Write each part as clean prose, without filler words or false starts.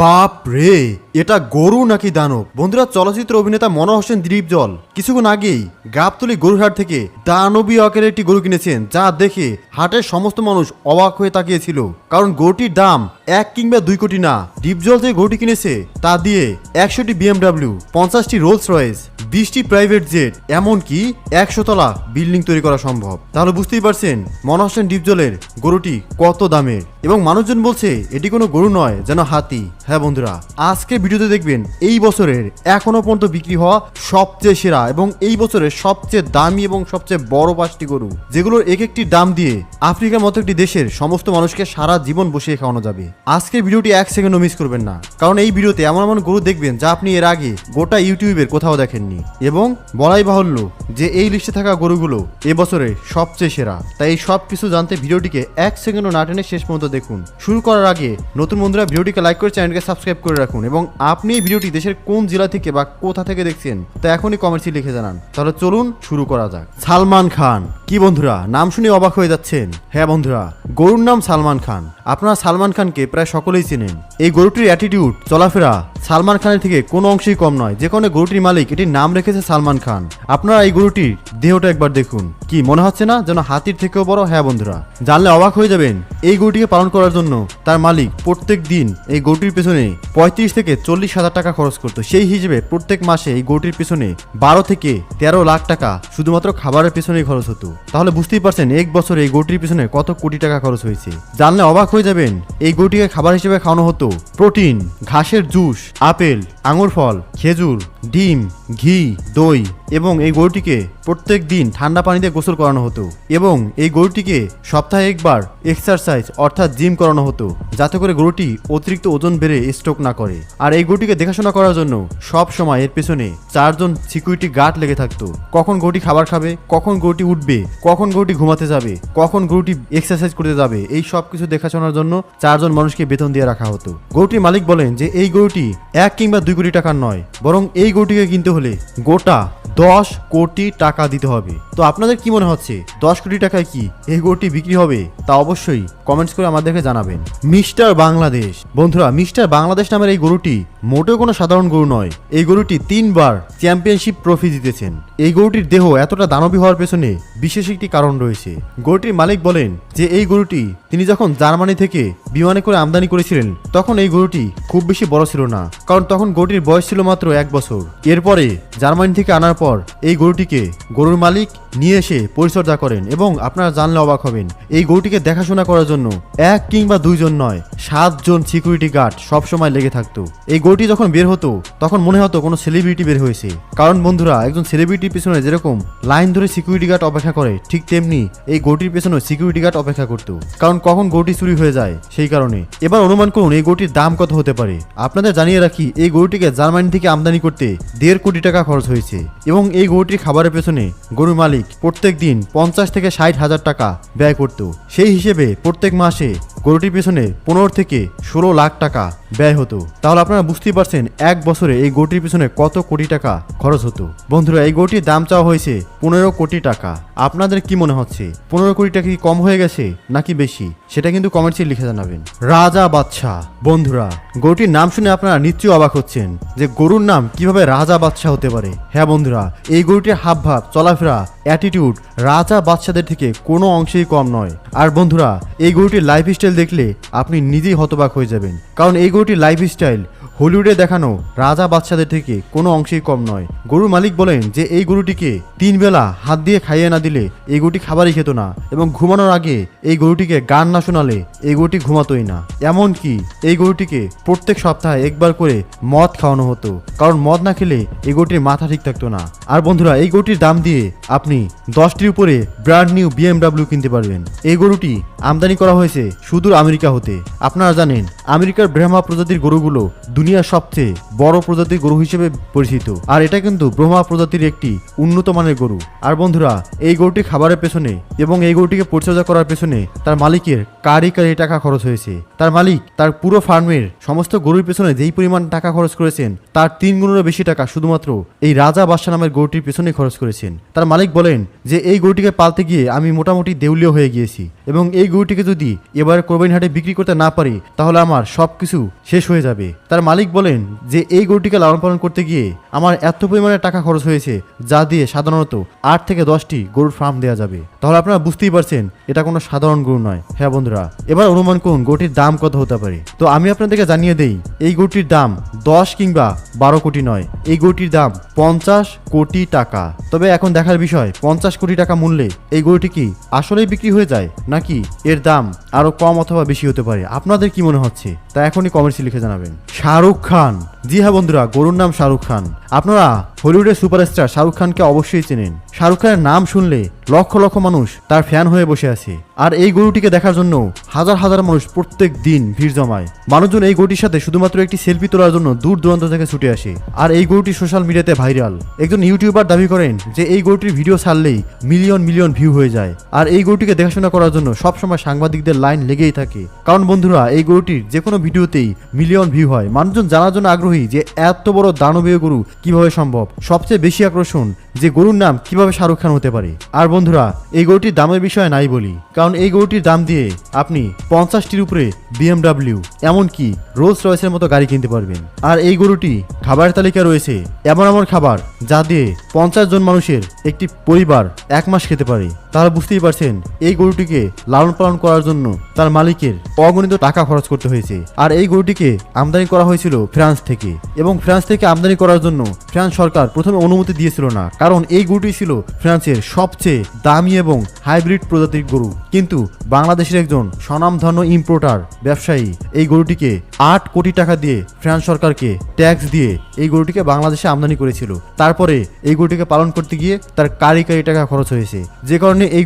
বাপ রে, এটা গরু নাকি দানব? বন্ধুরা, চলচ্চিত্র অভিনেতা মনোহর হোসেন দীপজল কিছুক্ষণ আগেই গাবতলী গরুহাট থেকে দানবীয় আকারের একটি গরু কিনেছেন, যা দেখে হাটের সমস্ত মানুষ অবাক হয়ে তাকিয়েছিল। কারণ গরুটির দাম 1 কিংবা 2 কোটি না। দীপজল যে গরুটি কিনেছে তা দিয়ে 100টি BMW, 50টি রোলস রয়েস, 20টি প্রাইভেট জেট, এমনকি 100 তলা বিল্ডিং তৈরি করা সম্ভব। তাহলে বুঝতেই পারছেন মনোহর হোসেন দীপজলের গরুটি কত দামের। এবং মানুষজন বলছে এটি কোনো গরু নয়, যেন হাতি। হ্যাঁ বন্ধুরা, আজকে ভিডিওতে দেখবেন এই বছরের এখনো পর্যন্ত বিক্রি হওয়া সবচেয়ে সেরা এবং এই বছরের সবচেয়ে দামি এবং সবচেয়ে বড় 5টি গরু, যেগুলোর এক একটি দাম দিয়ে আফ্রিকার মতো একটি দেশের সমস্ত মানুষকে সারা জীবন বসিয়ে খাওয়ানো যাবে। আজকে ভিডিওটি 1 সেকেন্ডও মিস করবেন না, কারণ এই ভিডিওতে এমন এমন গরু দেখবেন যা আপনি এর আগে গোটা ইউটিউবের কোথাও দেখেননি। এবং বলাই বাহুল্য যে এই লিস্টে থাকা গরুগুলো এবছরের সবচেয়ে সেরা। তাই এই সব কিছু জানতে ভিডিওটিকে 1 সেকেন্ডও না টেনে শেষ পর্যন্ত দেখুন। শুরু করার আগে নতুন বন্ধুরা ভিডিওটিকে লাইক করে চ্যানেলকে সাবস্ক্রাইব করে রাখুন এবং আপনি এই ভিডিওটি দেশের কোন জেলা থেকে বা কোথা থেকে দেখছেন তা এখনই কমেন্টসে লিখে জানান। তাহলে চলুন শুরু করা যাক। সালমান খান। কি বন্ধুরা, নাম শুনে অবাক হয়ে যাচ্ছেন? হ্যাঁ বন্ধুরা, গরুর নাম সালমান খান। আপনারা সালমান খানকে প্রায় সকলেই চেনেন। এই গরুটির অ্যাটিটিউড, চলাফেরা সালমান খানের থেকে কোনো অংশেই কম নয়। যে কারণে গরুটির মালিক এটির নাম রেখেছে সালমান খান। আপনারা এই গরুটির দেহটা একবার দেখুন, কি মনে হচ্ছে না যেন হাতির থেকেও বড়? হ্যাঁ বন্ধুরা, জানলে অবাক হয়ে যাবেন। এই গরুটিকে পালন করার জন্য তার মালিক প্রত্যেক দিন এই গরুটির পেছনে 35 থেকে 40 হাজার টাকা খরচ করতো। সেই হিসেবে প্রত্যেক মাসে এই গরুটির পেছনে 12 থেকে 13 লাখ টাকা শুধুমাত্র খাবারের পেছনেই খরচ হতো। তাহলে বুঝতেই পারছেন এক বছরে এই গরুটির পেছনে কত কোটি টাকা খরচ হয়েছে। জানলে অবাক হয়ে যাবেন। এই গরুটিকে খাবার হিসেবে খাওয়ানো হতো প্রোটিন, ঘাসের জুস, আপেল, আঙুর ফল, খেজুর, ডিম, ঘি, দই এবং এই গরুটিকে প্রত্যেক দিন ঠান্ডা পানিতে গোসল করানো হতো। এবং এই গরুটিকে সপ্তাহে একবার এক্সারসাইজ অর্থাৎ জিম করানো হতো, যাতে করে গরুটি অতিরিক্ত ওজন বেড়ে স্ট্রোক না করে। আর এই গরুটিকে দেখাশোনা করার জন্য সব সময় এর পেছনে 4 জন সিকিউরিটি গার্ড লেগে থাকতো। কখন গরুটি খাবার খাবে, কখন গরুটি উঠবে, কখন গরুটি ঘুমাতে যাবে, কখন গরুটি এক্সারসাইজ করতে যাবে, এই সব কিছু দেখাশোনার জন্য 4 জন মানুষকে বেতন দিয়ে রাখা হতো। গরুটির মালিক বলেন যে এই গরুটি 1 কিংবা 2 কোটি টাকার নয়, বরং এই গরুটিকে কিনতে হলে গোটা 10 কোটি টাকা দিতে হবে। তো আপনাদের কি মনে হচ্ছে 10 কোটি টাকায় কি এই গরুটি বিক্রি হবে? তা অবশ্যই কমেন্টস করে আমাদেরকে জানাবেন। মিস্টার বাংলাদেশ। বন্ধুরা, মিস্টার বাংলাদেশ নামের এই গরুটি মোটেও কোনো সাধারণ গরু নয়। এই গরুটি 3 বার চ্যাম্পিয়নশিপ ট্রফি জিতেছেন। এই গরুটির দেহ এতটা দানবী হওয়ার পেছনে বিশেষ একটি কারণ রয়েছে। গরুটির মালিক বলেন যে এই গরুটি তিনি যখন জার্মানি থেকে বিমানে করে আমদানি করেছিলেন, তখন এই গরুটি খুব বেশি বড় ছিল না, কারণ তখন গরুটির বয়স ছিল মাত্র 1 বছর। এরপরে জার্মানি থেকে আনার পর এই গরুটিকে গরুর মালিক নিয়ে এসে পরিচর্যা করেন এবং আপনারা জানলে অবাক হবেন, এই গরুটিকে দেখাশোনা করার জন্য 1 কিংবা 2 জন নয়, 7 জন সিকিউরিটি গার্ড সবসময় লেগে থাকতো। এই গরুটি যখন বের হতো তখন মনে হতো কোনো সেলিব্রিটি বের হয়েছে। কারণ বন্ধুরা, একজন সেলিব্রিটির পেছনে যেরকম লাইন ধরে সিকিউরিটি গার্ড অপেক্ষা করে, ঠিক তেমনি এই গরুটির পেছনে সিকিউরিটি গার্ড অপেক্ষা করতো, কারণ কখন গরুটি চুরি হয়ে যায় সেই কারণে। এবার অনুমান করুন এই গরুটির দাম কত হতে পারে। আপনাদের জানিয়ে রাখি, এই গরুটিকে জার্মানি থেকে আমদানি করতে 1.5 কোটি টাকা খরচ হয়েছে। এবং এই গরুটির খাবারের পেছনে গরুর মালিক প্রত্যেক দিন 50 থেকে 60 হাজার টাকা ব্যয় করত। সেই হিসেবে প্রত্যেক মাসে গরুটির পেছনে 15 থেকে 16 লাখ টাকা ব্যয় হতো। তাহলে আপনারা বুঝতেই পারছেন এক বছরে এই গরুটির পেছনে কত কোটি টাকা খরচ হতো। বন্ধুরা, এই গরুটির দাম চাওয়া হয়েছে 15 কোটি টাকা। আপনাদের কি মনে হচ্ছে 15 কোটি টাকা কি কম হয়ে গেছে নাকি বেশি? সেটা কিন্তু কমেন্টসে লিখে জানাবেন। রাজা বাদশাহ। বন্ধুরা, গরুটির নাম শুনে আপনারা নিশ্চয়ই অবাক হচ্ছেন যে গরুর নাম কিভাবে রাজা বাদশাহ হতে পারে। হ্যাঁ বন্ধুরা, এই গরুটির হাবভাব, চলাফেরা, অ্যাটিটিউড রাজা বাদশাদের থেকে কোনো অংশেই কম নয়। আর বন্ধুরা, এই গরুটির লাইফস্টাইল দেখলে আপনি নিজেই হতবাক হয়ে যাবেন, কারণ এই গরুটির লাইফস্টাইল হলিউডে দেখানো রাজা বাদশাদের থেকে কোনো অংশেই কম নয়। গরুর মালিক বলেন যে এই গরুটিকে 3 বেলা হাত দিয়ে খাইয়ে না দিলে এই গরুটি খাবারই খেত না, এবং ঘুমানোর আগে এই গরুটিকে গান না শোনালে এই গরুটি ঘুমাতোই না। এমনকি এই গরুটিকে প্রত্যেক সপ্তাহে একবার করে মদ খাওয়ানো হতো, কারণ মদ না খেলে এই গরুটির মাথা ঠিক থাকতো না। আর বন্ধুরা, এই গরুটির দাম দিয়ে আপনি 10টির উপরে ব্র্যান্ড নিউ BMW কিনতে পারবেন। এই গরুটি আমদানি করা হয়েছে সুদূর আমেরিকা হতে। আপনারা জানেন আমেরিকার ব্রহ্মা প্রজাতির গরুগুলো দুনিয়ার সবচেয়ে বড় প্রজাতির গরু হিসেবে পরিচিত, আর এটা কিন্তু ব্রহ্মা প্রজাতির একটি উন্নত মানের গরু। আর বন্ধুরা, এই গরুটি খাবারের পেছনে এবং এই গরুটিকে পরিচর্যা করার পেছনে তার মালিকের কারি টাকা খরচ হয়েছে। তার মালিক তার পুরো ফার্মের সমস্ত গরুর পেছনে যেই পরিমাণ টাকা খরচ করেছেন তার 3 গুণেরও বেশি টাকা শুধুমাত্র এই রাজা বাদশাহ নামের গরুটির পেছনে খরচ করেছেন। তার মালিক বলেন যে এই গরুটিকে পালতে গিয়ে আমি মোটামুটি দেউলিয়া হয়ে গিয়েছি, এবং এই গরুটিকে যদি এবার কোরবানি হাটে বিক্রি করতে না পারি তাহলে আমার সবকিছু শেষ হয়ে যাবে। তার মালিক বলেন যে এই গরুটিকে লালন পালন করতে গিয়ে আমার এত পরিমাণে টাকা খরচ হয়েছে যা দিয়ে সাধারণত 8 থেকে 10টি গরুর ফার্ম দেওয়া যাবে। তাহলে আপনারা বুঝতেই পারছেন এটা কোনো সাধারণ গরু নয়। হ্যাঁ বন্ধুরা, এবার অনুমান করুন গরুটির দাম কত হতে পারে। তো আমি আপনাদেরকে জানিয়ে দেই এই গরুটির দাম 10 কিংবা 12 কোটি নয়, এই গরুটির দাম 50 কোটি টাকা। তবে এখন দেখার বিষয় 50 কোটি টাকা মূল্যে এই গরুটি কি আসলেই বিক্রি হয়ে যায় নাকি এর দাম আরো কম অথবা বেশি হতে পারে। আপনাদের কি মনে হচ্ছে তা এখনই কমেন্টসে লিখে জানাবেন। শাহরুখ খান, জি হ্যাঁ বন্ধুরা, গরুর নাম শাহরুখ খান। আপনারা হলিউডের সুপারস্টার শাহরুখ খানকে অবশ্যই চেনেন। শাহরুখ খানের নাম শুনলে লক্ষ লক্ষ মানুষ তার ফ্যান হয়ে বসে আছে। আর এই গরুটিকে দেখার জন্য হাজার হাজার মানুষ প্রত্যেক দিন ভিড় জমায়। মানুষজন এই গরুটির সাথে শুধুমাত্র একটি সেলফি তোলার জন্য দূর দূরান্ত থেকে ছুটে আসে। আর এই গরুটি সোশ্যাল মিডিয়াতে ভাইরাল। একজন ইউটিউবার দাবি করেন যে এই গরুটির ভিডিও ছাড়লেই মিলিয়ন মিলিয়ন ভিউ হয়ে যায়। আর এই গরুটিকে দেখাশোনা করার জন্য সবসময় সাংবাদিকদের লাইন লেগেই থাকে। কারণ বন্ধুরা, এই গরুটির যে কোনো ভিডিওতেই মিলিয়ন ভিউ হয়। মানুষজন জানার জন্য আগ্রহী যে এত বড় দানবীয় গরু কিভাবে সম্ভব। সবচেয়ে বেশি আকর্ষণ যে গরুর নাম কিভাবে শাহরুখ খান হতে পারে। আর বন্ধুরা, এই গরুটির দামের বিষয়ে নাই বলি, কারণ এই গরুটির দাম দিয়ে আপনি 50টির উপরে BMW এমনকি রোলস রয়েসের মতো গাড়ি কিনতে পারবেন। আর এই গরুটি খাবারের তালিকায় রয়েছে এমন এমন খাবার যা দিয়ে 50 জন মানুষের একটি পরিবার 1 মাস খেতে পারে। তাহলে বুঝতেই পারছেন এই গরুটিকে লালন পালন করার জন্য তার মালিকের অগণিত টাকা খরচ করতে হয়েছে। আর এই গরুটিকে আমদানি করা হয়েছিল ফ্রান্স থেকে, এবং ফ্রান্স থেকে আমদানি করার জন্য ফ্রান্স সরকার প্রথমে অনুমতি দিয়েছিল না, কারণ এই গরুটি ছিল ফ্রান্সের সবচেয়ে দামি এবং হাইব্রিড প্রজাতির গরু। কিন্তু বাংলাদেশের একজন স্বনামধন্য ইম্পোর্টার ব্যবসায়ী এই গরুটিকে 8 কোটি টাকা দিয়ে ফ্রান্স সরকারকে ট্যাক্স দিয়ে এই গরুটিকে বাংলাদেশে আমদানি করেছিল। তারপরে এই গরুটিকে পালন করতে গিয়ে তার কারি টাকা খরচ হয়েছে, যে কারণে এই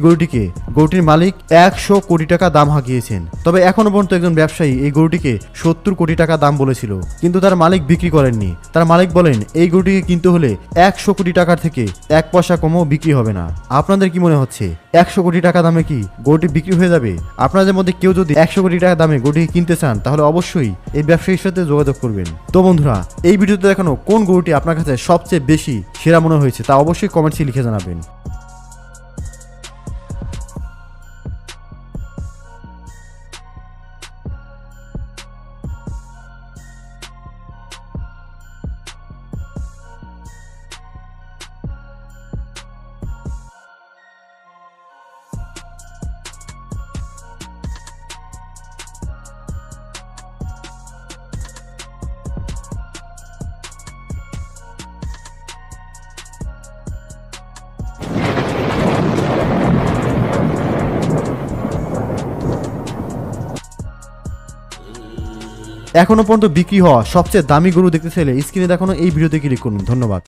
গরুটির মালিক 100 কোটি টাকা দাম হাঁকিয়েছেন। তবে এখনো পর্যন্ত একজন ব্যবসায়ী এই গরুটিকে 70 কোটি টাকা দাম বলেছিল, কিন্তু তার মালিক বিক্রি করেননি। তার মালিক বলেন এই গরুটিকে কিনতে হলে 100 কোটি টাকার থেকে 1 পয়সা কমও বিক্রি হবে না। আপনাদের কি মনে হচ্ছে 100 কোটি টাকা দামে কি গরুটি বিক্রি হয়ে যাবে? আপনাদের মধ্যে কেউ যদি 100 কোটি টাকা দামে গরুটি কিনতে চান তাহলে অবশ্যই এই ব্যবসায়ীর সাথে যোগাযোগ করবেন। তো বন্ধুরা, এই ভিডিওতে দেখানো কোন গরুটি আপনার কাছে সবচেয়ে বেশি সেরা মনে হয়েছে তা অবশ্যই কমেন্টসে লিখে জানাবেন। এখনো পর্যন্ত বিক্রি হওয়া সবচেয়ে দামি গরু দেখতে চাইলে স্ক্রিনে দেখানো এই ভিডিওতে ক্লিক করুন। ধন্যবাদ।